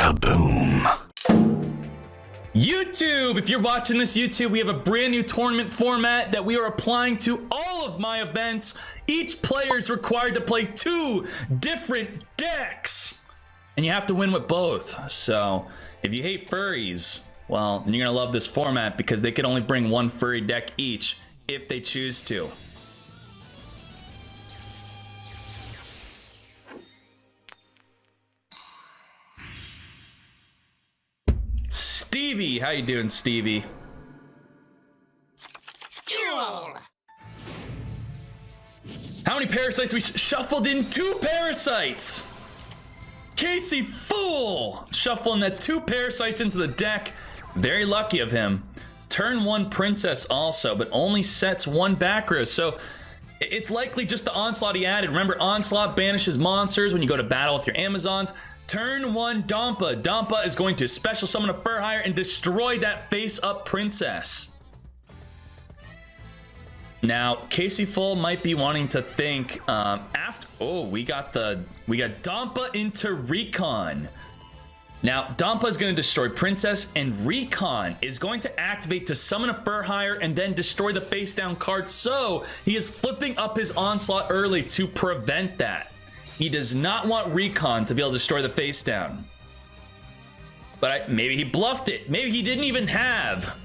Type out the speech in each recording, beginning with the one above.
Kaboom. YouTube, if you're watching this, YouTube, we have a brand new tournament format that we are applying to all of my events. Each player is required to play 2 different decks, and you have to win with both. So if you hate furries, well, then you're gonna love this format because they can only bring 1 furry deck each if they choose to. Stevie, how you doing, Stevie? Duel. How many parasites? We shuffled in 2 parasites. Casey Fool shuffling that 2 parasites into the deck. Very lucky of him. Turn 1 princess also, but only sets 1 back row. So it's likely just the onslaught he added. Remember, onslaught banishes monsters when you go to battle with your Amazons. Turn 1 Dampa. Dampa is going to special summon a Furhire and destroy that face-up princess. Now, Casey Full might be wanting to think after. Oh, we got Dampa into Recon. Now, Dampa is going to destroy Princess, and Recon is going to activate to summon a Furhire and then destroy the face-down card. So he is flipping up his onslaught early to prevent that. He does not want Recon to be able to destroy the face down. But maybe he bluffed it. Maybe he didn't even have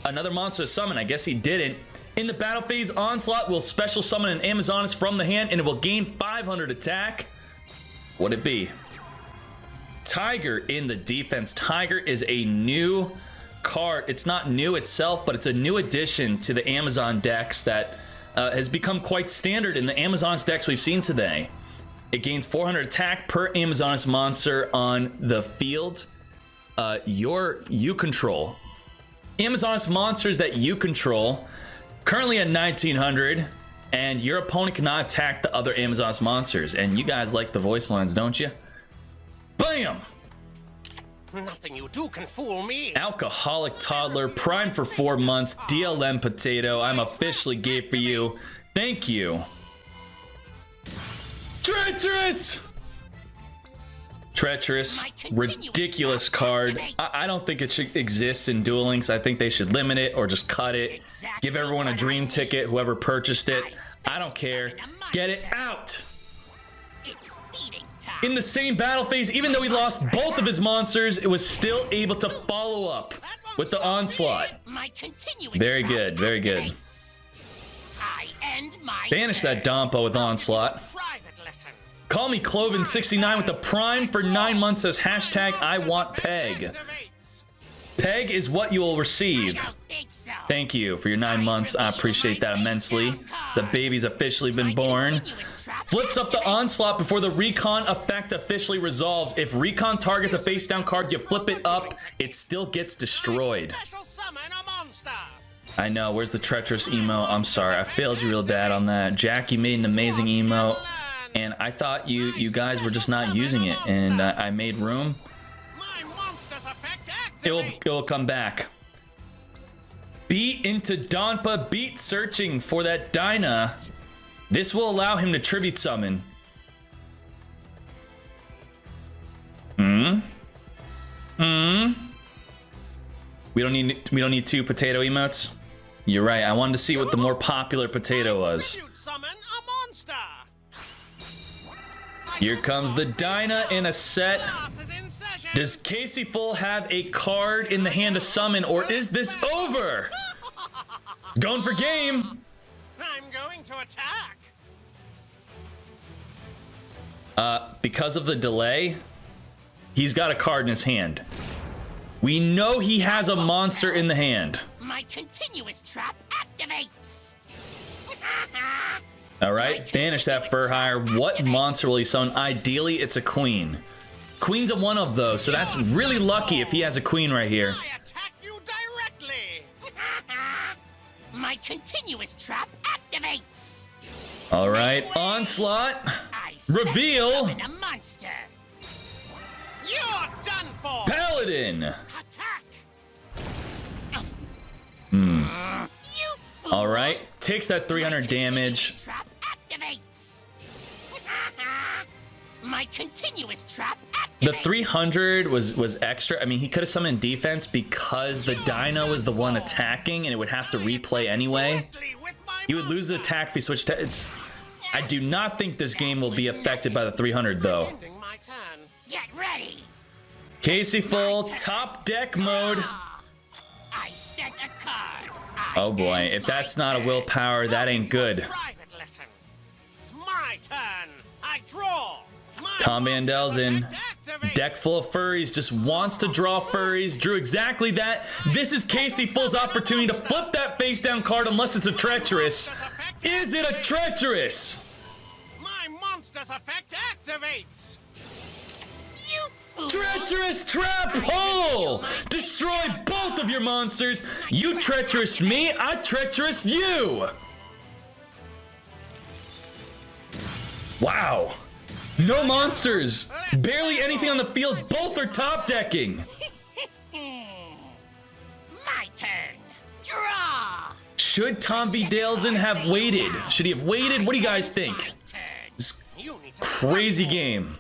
another monster to summon. I guess he didn't. In the battle phase, Onslaught will special summon an Amazoness from the hand and it will gain 500 attack. What'd it be? Tiger in the defense. Tiger is a new card. It's not new itself, but it's a new addition to the Amazon decks that has become quite standard in the Amazoness decks we've seen today. It gains 400 attack per Amazoness monster on the field you control. Amazoness monsters that you control, currently at 1900, and your opponent cannot attack the other Amazoness monsters. And you guys like the voice lines, don't you? Bam! Nothing you do can fool me. Alcoholic Toddler, Prime for 4 months, DLM Potato, I'm officially gay for you. Thank you. Treacherous! Treacherous, ridiculous card. I don't think it should exist in Duel Links. I think they should limit it or just cut it. Give everyone a dream ticket, whoever purchased it. I don't care. Get it out! In the same battle phase, even though he lost both of his monsters, it was still able to follow up with the onslaught. Very good, very good. Banish that Dampa with onslaught. Call me Cloven69 with the Prime for 9 months says hashtag I want Peg. Peg is what you will receive. Thank you for your 9 months. I appreciate that immensely. The baby's officially been born. Flips up the onslaught before the recon effect officially resolves. If recon targets a face down card, you flip it up, it still gets destroyed. I know, where's the treacherous emo? I'm sorry, I failed you real bad on that. Jackie made an amazing emo, and I thought you guys were just not using it, and I made room. It'll come back. Beat into Dampa, beat searching for that Dyna. This will allow him to tribute summon. We don't need 2 potato emotes. You're right. I wanted to see what the more popular potato was. Here comes the Dyna in a set. Does Casey Full have a card in the hand to summon, or is this over? Going for game. I'm going to attack. Because of the delay, he's got a card in his hand. We know he has a monster in the hand. My continuous trap activates. All right, banish that Furhire. What monster will he summon? Ideally, it's a queen. Queen's a one of those, so that's really lucky if he has a queen right here. I attack you directly. My continuous trap activates. All right, onslaught. Reveal. A monster. You're done for. Paladin. Attack. All right, takes that 300 damage. Trap activates. my continuous trap The activates. 300 was extra. I mean, he could have summoned defense because the Dino was the one attacking, and it would have to replay anyway. He would lose the attack if he switched to it's. I do not think this game will be affected by the 300 though. Ending my turn. Get ready. Casey full top deck mode. I set a card. Oh boy, if that's not a willpower, that ain't good. Private lesson. It's my turn. I draw. My Tom Vandel's in. activate. Deck full of furries, just wants to draw furries. Drew exactly that. This is Casey Full's opportunity to flip that face down card unless it's a treacherous. Is it a treacherous? My monster's effect activates. You fool. Treacherous trap hole! Destroy both of your monsters. You treacherous me, I treacherous you. Wow. No monsters. Barely anything on the field. Both are top decking. My turn. Draw. Should Tom V. Dalesen have waited? Should he have waited? What do you guys think? My turn. You need to Crazy study more. game.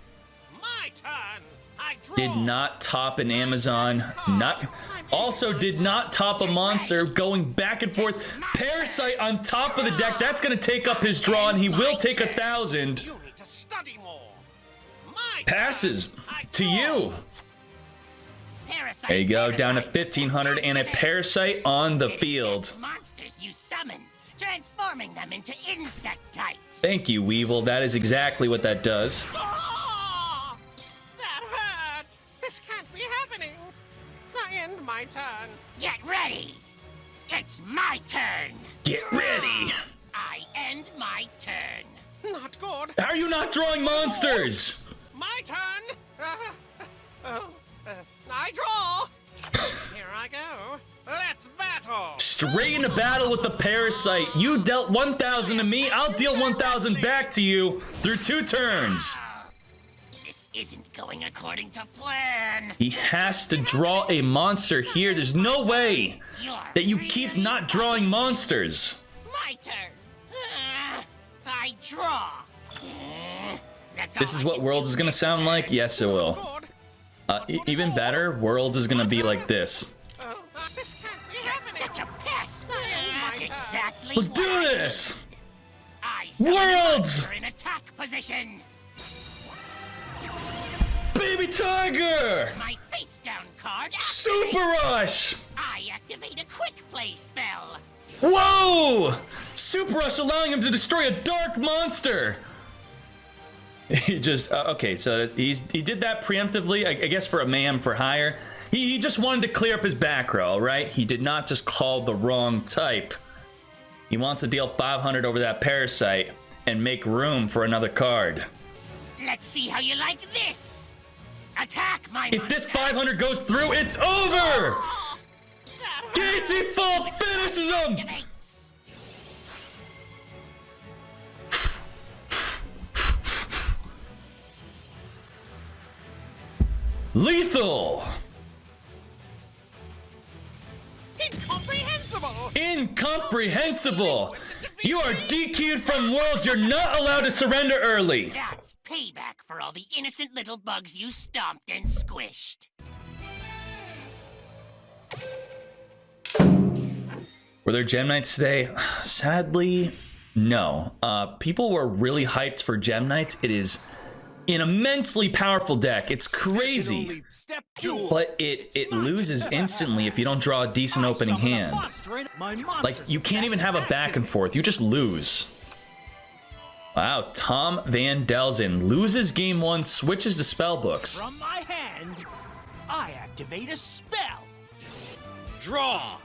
My turn. I draw. Did not top an Amazon. Not. Also did not top a monster. Going back and forth. Parasite on top of the deck. That's going to take up his draw, and he will take 1,000. You need to study more. My Passes turn. I to draw. you. Parasite, There you go, down to parasite. 1,500 and a Parasite on the field. Monsters you summon, transforming them into insect types. Thank you, Weevil. That is exactly what that does. Oh, that hurt. This can't be happening. I end my turn. Get ready. It's my turn. Get ready. I end my turn. Not good. How are you not drawing monsters? My turn. I draw. Here I go. Let's battle. Straight into battle with the Parasite. You dealt 1,000 to me. I'll deal 1,000 back to you through 2 turns. This isn't going according to plan. He has to draw a monster here. There's no way You're that you keep not drawing monsters. my turn. I draw. That's This all is I what can Worlds do is going to this sound turn. like. Yes, it will. Good. Even better, Worlds is going to be like this. This can't be happening. Such a pest. Exactly. Let's do what I this. I summon a Worlds! monster in attack position. Baby Tiger! My face down card. Super activates. Rush! I activate a quick play spell. Whoa! Super Rush allowing him to destroy a dark monster. He just okay. So he did that preemptively, I guess, for a man for hire. He just wanted to clear up his back row, right? He did not just call the wrong type. He wants to deal 500 over that Parasite and make room for another card. Let's see how you like this. Attack my If this monster. 500 goes through, it's over. Casey Full finishes him. Activates. Lethal. Incomprehensible. Incomprehensible. You are DQ'd from Worlds. You're not allowed to surrender early. That's payback for all the innocent little bugs you stomped and squished. Were there Gem Nights today? Sadly, no. People were really hyped for Gem Nights. It is an immensely powerful deck. It's crazy. But it loses instantly if you don't draw a decent opening hand. Like, you can't even have a back and forth. You just lose. Wow, Tom Vandelsen loses game 1, switches to spellbooks. From my hand, I activate a spell. Draw. All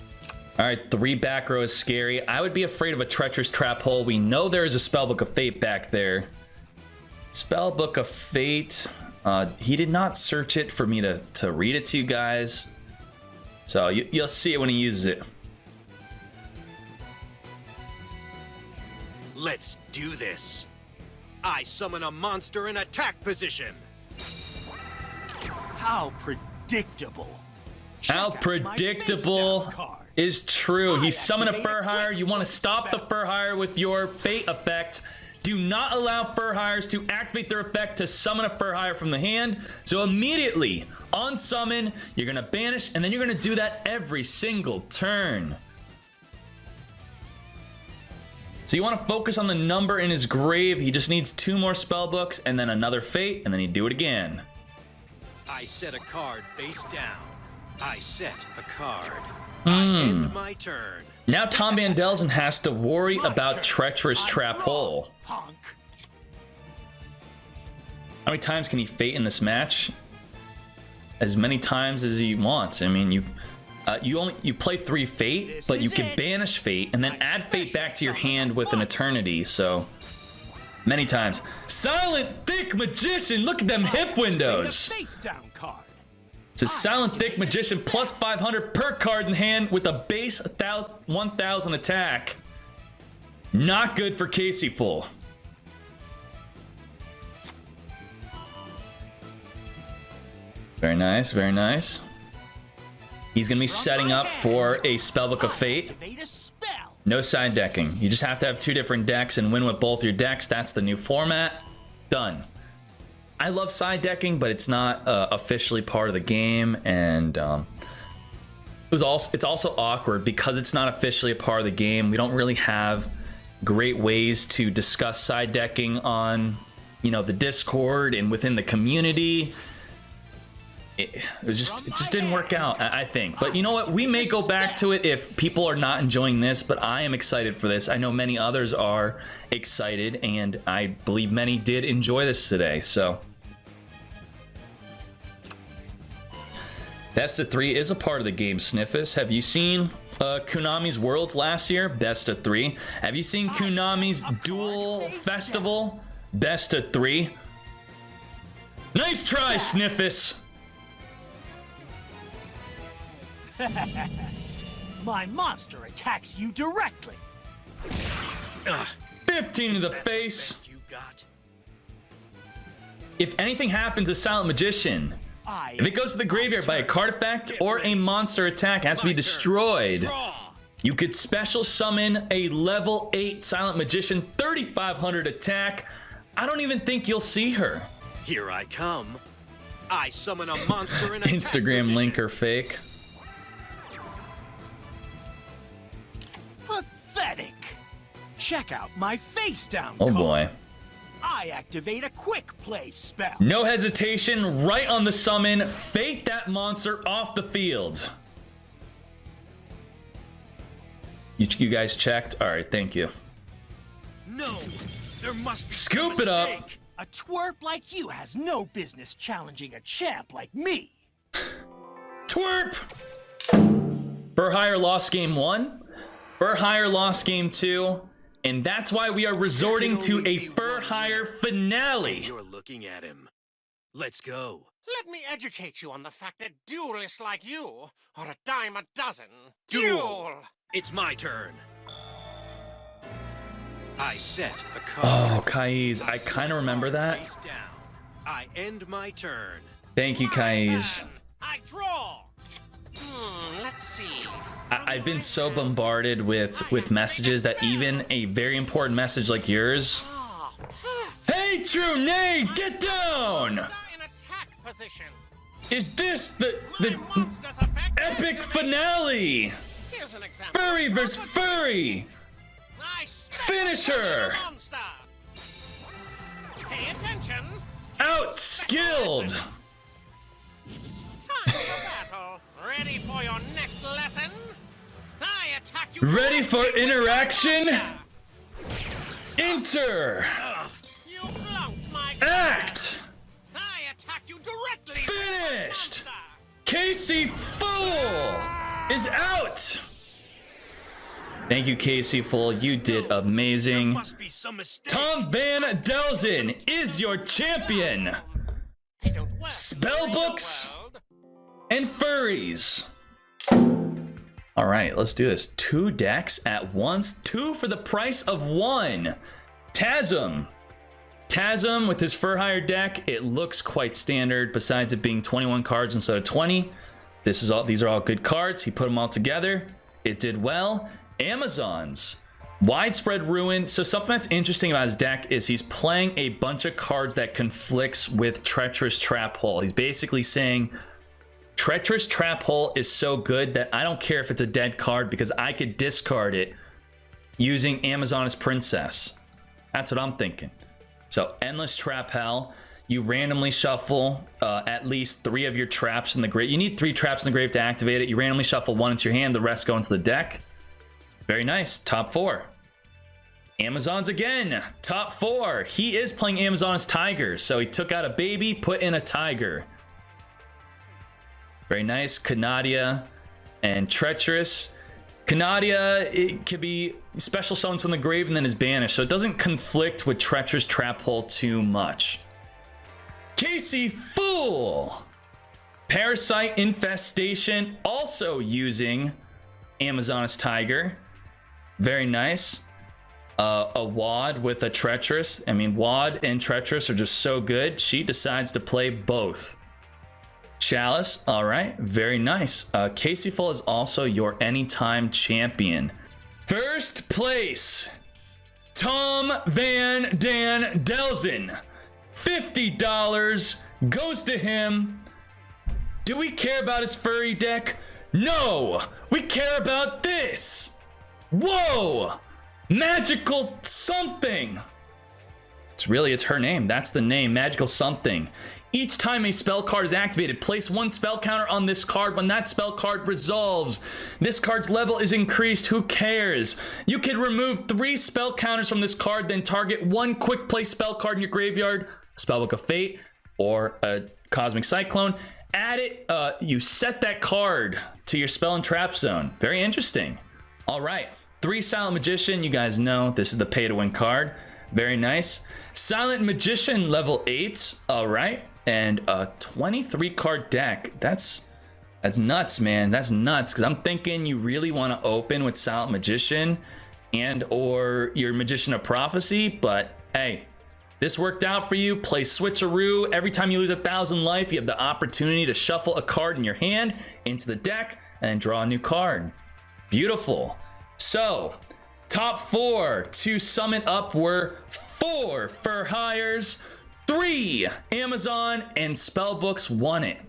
right, 3 back row is scary. I would be afraid of a treacherous trap hole. We know there is a Spellbook of Fate back there. Spellbook of Fate. He did not search it for me to read it to you guys. So you'll see it when he uses it. Let's do this. I summon a monster in attack position. How predictable. How Check out my predictable face-down card. is true. He I summoned a activate a Fur Hire. You want to stop the spell. Fur Hire with your Fate effect. do not allow fur hires to activate their effect to summon a fur hire from the hand. So immediately on summon, you're gonna banish, and then you're gonna do that every single turn. So you want to focus on the number in his grave. He just needs 2 more spell books and then another fate, and then he'd do it again. I set a card face down. I set a card. I end my turn. Now Tom Van Delzen has to worry My about turn. Treacherous I Trap draw, Hole. Punk. How many times can he fate in this match? As many times as he wants. I mean, you play 3 fate, but you can banish fate and then add fate back to your hand with an eternity. So many times. Silent Thick Magician. Look at them hip windows. Face down card. It's a Silent Thick Magician plus 500 per card in hand with a base 1000 attack. Not good for Casey Full. Very nice, very nice. He's gonna be setting up for a Spellbook of Fate. Activate a spell. No side decking. You just have to have 2 different decks and win with both your decks. That's the new format. Done. I love side decking, but it's not officially part of the game, and it's also awkward because it's not officially a part of the game. We don't really have great ways to discuss side decking on, you know, the Discord and within the community. It just didn't work out, I think. But you know what? We may go back to it if people are not enjoying this, but I am excited for this. I know many others are excited, and I believe many did enjoy this today. So Best of 3 is a part of the game, Sniffus. Have you seen Konami's Worlds last year? Best of 3. Have you seen Konami's Duel Festival? Best of 3. Nice try, Sniffus. My monster attacks you directly. 15 to the face. Best you got. If anything happens to Silent Magician, if it goes to the graveyard by a card effect or a monster attack, it has to be destroyed. Draw. You could special summon a level 8 Silent Magician, 3500 attack. I don't even think you'll see her. Here I come. I summon a monster in attack Instagram position. link or fake. Pathetic. Check out my face down Oh card. boy. I activate a quick play spell. No hesitation, right on the summon, fate that monster off the field. You guys checked? All right, thank you. No, there must be Scoop some it up. mistake. A twerp like you has no business challenging a champ like me. Twerp! Fur Hire lost game 1. Fur Hire lost game 2. And that's why we are resorting to a Fur Hire finale. You're looking at him. Let's go. Let me educate you on the fact that duelists like you are a dime a dozen. Duel. It's my turn. I set a card. Oh, Kaiz, I kind of remember that. Face down. I end my turn. Thank you, Kaiz. Turn. I draw. Let's see. I've been so bombarded with messages that even a very important message like yours. Ah, perfect. Hey, True Nade, get down! Monster in attack position. Is this the My monster's effect epic activates. finale? Here's an example. Furry versus furry. I Finish her. monster. Pay attention. Outskilled. Time for battle. Ready for your next lesson? I attack you. Ready for directly with my interaction? monster. Enter. You flunked my Act. I attack you directly. Finished. With my monster. Casey Full is out. Thank you, Casey Full. You did amazing. Must be some mistake. Tom Van Delzen is your champion. I don't work Spellbooks in the world. and furries. All right, let's do this. 2 decks at once, 2 for the price of 1. Tasm. Tasm with his Fur Hire deck, it looks quite standard. Besides it being 21 cards instead of 20, these are all good cards. He put them all together. It did well. Amazons. Widespread Ruin. So something that's interesting about his deck is he's playing a bunch of cards that conflicts with Treacherous Trap Hole. He's basically saying Treacherous Trap Hole is so good that I don't care if it's a dead card because I could discard it using Amazoness Princess. That's what I'm thinking. So Endless Trap Hell. You randomly shuffle at least 3 of your traps in the grave. You need 3 traps in the grave to activate it. You randomly shuffle 1 into your hand. The rest go into the deck. Very nice. Top 4. Amazons again. Top 4. He is playing Amazoness Tiger. So he took out a baby, put in a tiger. Very nice. Canadia and Treacherous. Canadia, it could be special summons from the grave and then is banished. So it doesn't conflict with Treacherous Trap Hole too much. Casey Fool. Parasite Infestation. Also using Amazoness Tiger. Very nice. A Wad with a Treacherous. I mean, Wad and Treacherous are just so good. She decides to play both. Chalice. All right. Very nice. Casey Full is also your anytime champion. First place. Tom Van Dan Delzen. $50 goes to him. Do we care about his furry deck? No. We care about this. Whoa. Magical something. It's her name. That's the name. Magical something. Each time a spell card is activated, place 1 spell counter on this card. When that spell card resolves, this card's level is increased. Who cares? You can remove 3 spell counters from this card, then target 1 quick play spell card in your graveyard, a Spellbook of Fate, or a Cosmic Cyclone. Add it, you set that card to your spell and trap zone. Very interesting. All right, 3 Silent Magician. You guys know this is the pay to win card. Very nice. Silent Magician level 8. All right. And a 23 card deck. That's nuts, man. That's nuts. Because I'm thinking you really want to open with Silent Magician and or your Magician of Prophecy. But hey, this worked out for you. Play Switcheroo. Every time you lose 1,000 life, you have the opportunity to shuffle a card in your hand into the deck and draw a new card. Beautiful. So, top 4 to sum it up were 4 Fur Hires, 3 Amazon, and Spellbooks won it.